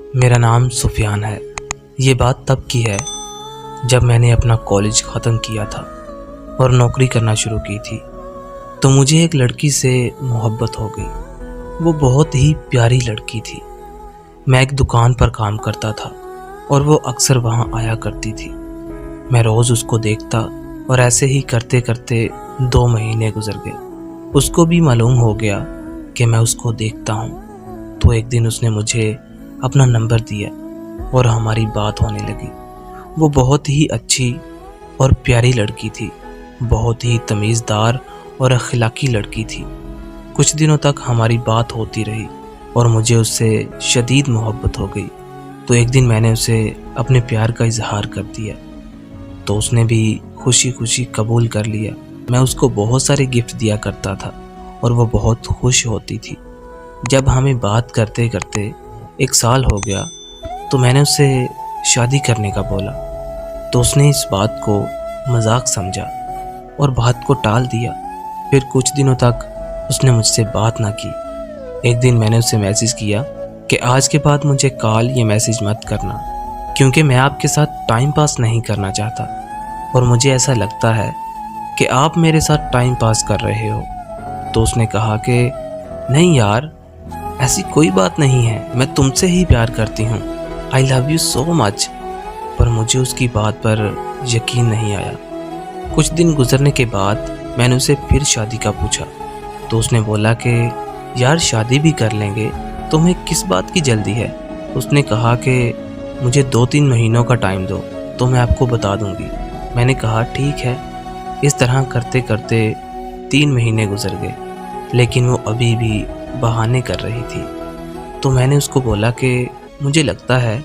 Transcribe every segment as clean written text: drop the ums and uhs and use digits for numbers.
मेरा नाम सुफियान है। ये बात तब की है जब मैंने अपना कॉलेज ख़त्म किया था और नौकरी करना शुरू की थी, तो मुझे एक लड़की से मोहब्बत हो गई। वो बहुत ही प्यारी लड़की थी। मैं एक दुकान पर काम करता था और वो अक्सर वहाँ आया करती थी। मैं रोज़ उसको देखता और ऐसे ही करते करते 2 महीने गुजर गए। उसको भी मालूम हो गया कि मैं उसको देखता हूँ, तो एक दिन उसने मुझे अपना नंबर दिया और हमारी बात होने लगी। वो बहुत ही अच्छी और प्यारी लड़की थी, बहुत ही तमीज़दार और अखलाकी लड़की थी। कुछ दिनों तक हमारी बात होती रही और मुझे उससे शदीद मोहब्बत हो गई। तो एक दिन मैंने उसे अपने प्यार का इजहार कर दिया, तो उसने भी खुशी खुशी कबूल कर लिया। मैं उसको बहुत सारे गिफ्ट दिया करता था और वो बहुत खुश होती थी। जब हमें बात करते करते 1 साल हो गया, तो मैंने उससे शादी करने का बोला, तो उसने इस बात को मजाक समझा और बात को टाल दिया। फिर कुछ दिनों तक उसने मुझसे बात ना की। एक दिन मैंने उसे मैसेज किया कि आज के बाद मुझे कॉल या मैसेज मत करना, क्योंकि मैं आपके साथ टाइम पास नहीं करना चाहता और मुझे ऐसा लगता है कि आप मेरे साथ टाइम पास कर रहे हो। तो उसने कहा कि नहीं यार, ऐसी कोई बात नहीं है, मैं तुमसे ही प्यार करती हूँ, I love you so much. पर मुझे उसकी बात पर यकीन नहीं आया। कुछ दिन गुजरने के बाद मैंने उसे फिर शादी का पूछा, तो उसने बोला कि यार शादी भी कर लेंगे, तुम्हें किस बात की जल्दी है। उसने कहा कि मुझे 2-3 महीनों का टाइम दो तो मैं आपको बता दूंगी। मैंने कहा ठीक है। इस तरह करते करते 3 महीने गुजर गए, लेकिन वो अभी भी बहाने कर रही थी। तो मैंने उसको बोला कि मुझे लगता है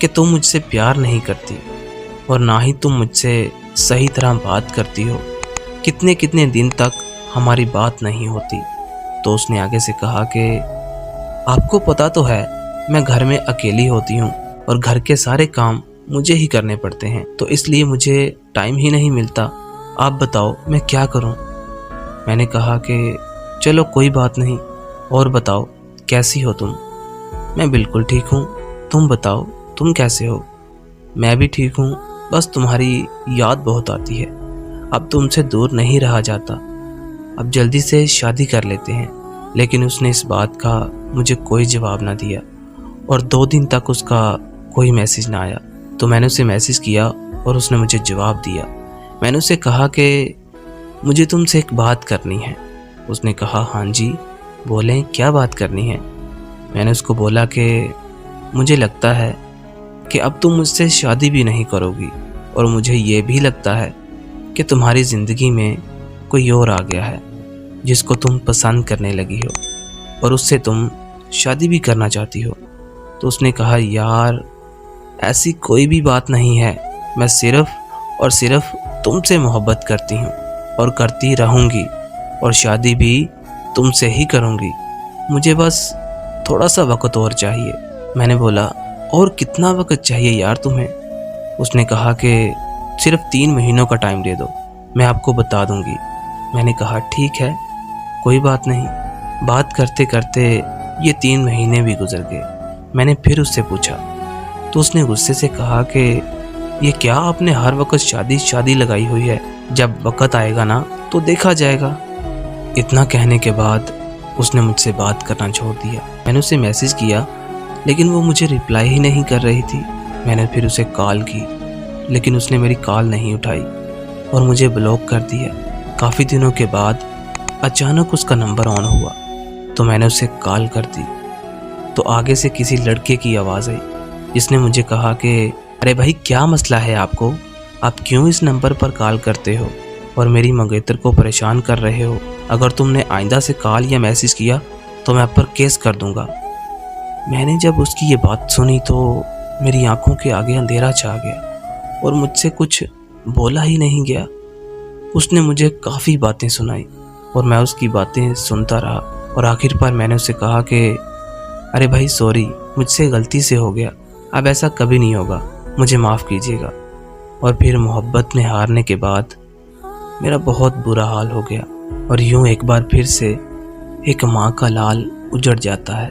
कि तुम मुझसे प्यार नहीं करती और ना ही तुम मुझसे सही तरह बात करती हो। कितने कितने दिन तक हमारी बात नहीं होती। तो उसने आगे से कहा कि आपको पता तो है मैं घर में अकेली होती हूँ और घर के सारे काम मुझे ही करने पड़ते हैं, तो इसलिए मुझे टाइम ही नहीं मिलता। आप बताओ मैं क्या करूँ। मैंने कहा कि चलो कोई बात नहीं, और बताओ कैसी हो तुम। मैं बिल्कुल ठीक हूँ, तुम बताओ तुम कैसे हो। मैं भी ठीक हूँ, बस तुम्हारी याद बहुत आती है। अब तुमसे दूर नहीं रहा जाता, अब जल्दी से शादी कर लेते हैं। लेकिन उसने इस बात का मुझे कोई जवाब ना दिया और 2 दिन तक उसका कोई मैसेज ना आया। तो मैंने उसे मैसेज किया और उसने मुझे जवाब दिया। मैंने उसे कहा कि मुझे तुमसे एक बात करनी है। उसने कहा हाँ जी बोलें, क्या बात करनी है। मैंने उसको बोला कि मुझे लगता है कि अब तुम मुझसे शादी भी नहीं करोगी और मुझे ये भी लगता है कि तुम्हारी ज़िंदगी में कोई और आ गया है जिसको तुम पसंद करने लगी हो और उससे तुम शादी भी करना चाहती हो। तो उसने कहा यार ऐसी कोई भी बात नहीं है, मैं सिर्फ़ और सिर्फ तुमसे मोहब्बत करती हूँ और करती रहूँगी और शादी भी तुमसे ही करूँगी। मुझे बस थोड़ा सा वक्त और चाहिए। मैंने बोला और कितना वक्त चाहिए यार तुम्हें। उसने कहा कि सिर्फ 3 महीनों का टाइम दे दो, मैं आपको बता दूँगी। मैंने कहा ठीक है कोई बात नहीं। बात करते करते ये 3 महीने भी गुजर गए। मैंने फिर उससे पूछा, तो उसने गुस्से से कहा कि ये क्या आपने हर वक्त शादी शादी लगाई हुई है, जब वक्त आएगा ना तो देखा जाएगा। इतना कहने के बाद उसने मुझसे बात करना छोड़ दिया। मैंने उसे मैसेज किया लेकिन वो मुझे रिप्लाई ही नहीं कर रही थी। मैंने फिर उसे कॉल की लेकिन उसने मेरी कॉल नहीं उठाई और मुझे ब्लॉक कर दिया। काफ़ी दिनों के बाद अचानक उसका नंबर ऑन हुआ, तो मैंने उसे कॉल कर दी। तो आगे से किसी लड़के की आवाज़ आई जिसने मुझे कहा कि अरे भाई क्या मसला है आपको, आप क्यों इस नंबर पर कॉल करते हो और मेरी मंगेतर को परेशान कर रहे हो। अगर तुमने आइंदा से कॉल या मैसेज किया तो मैं आप पर केस कर दूंगा। मैंने जब उसकी ये बात सुनी तो मेरी आंखों के आगे अंधेरा छा गया और मुझसे कुछ बोला ही नहीं गया। उसने मुझे काफ़ी बातें सुनाई और मैं उसकी बातें सुनता रहा और आखिर पर मैंने उसे कहा कि अरे भाई सॉरी, मुझसे गलती से हो गया, अब ऐसा कभी नहीं होगा, मुझे माफ़ कीजिएगा। और फिर मोहब्बत में हारने के बाद मेरा बहुत बुरा हाल हो गया और यूं एक बार फिर से एक माँ का लाल उजड़ जाता है।